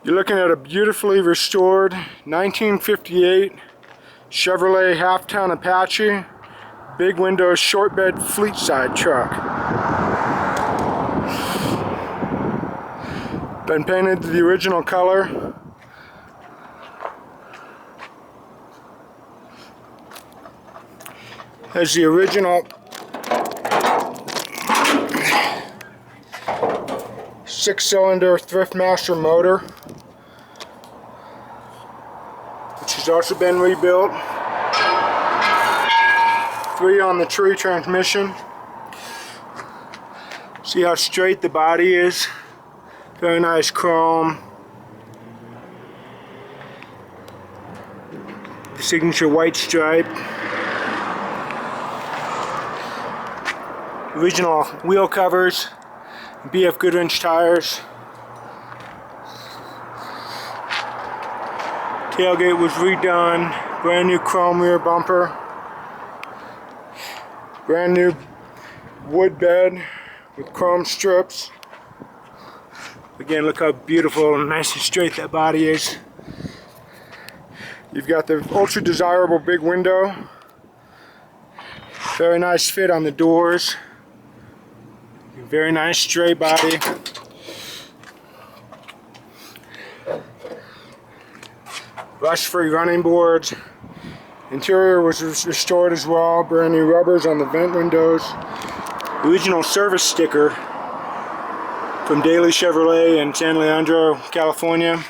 You're looking at a beautifully restored 1958 Chevrolet half-ton Apache, big window shortbed Fleetside truck. Been painted the original color. Has the original 6-cylinder Thriftmaster motor, which has also been rebuilt. 3 on the tree transmission. See how straight the body is? Very nice chrome. The signature white stripe. Original wheel covers. BF Goodwrench tires. Tailgate was redone. Brand new chrome rear bumper. Brand new wood bed with chrome strips. Again, look how beautiful and nice and straight that body is. You've got the ultra desirable big window. Very nice fit on the doors. Very nice straight body. Rust-free running boards. Interior was restored as well. Brand new rubbers on the vent windows. Original service sticker from Daily Chevrolet in San Leandro, California.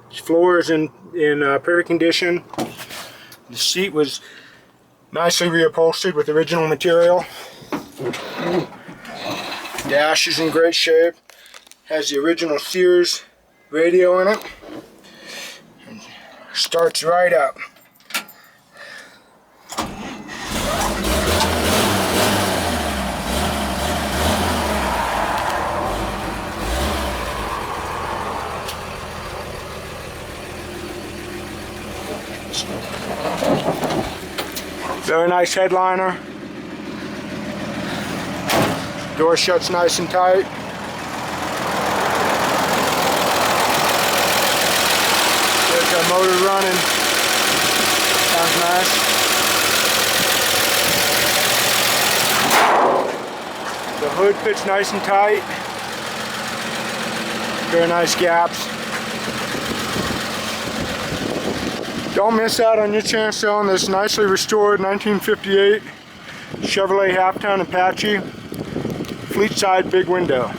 This floor is in perfect condition. The seat was nicely reupholstered with original material. Dash is in great shape. Has the original Sears radio in it. Starts right up. Very nice headliner. Door shuts nice and tight. There's our motor running. Sounds nice. The hood fits nice and tight. Very nice gaps. Don't miss out on your chance to own this nicely restored 1958 Chevrolet half-ton Apache Fleetside big window.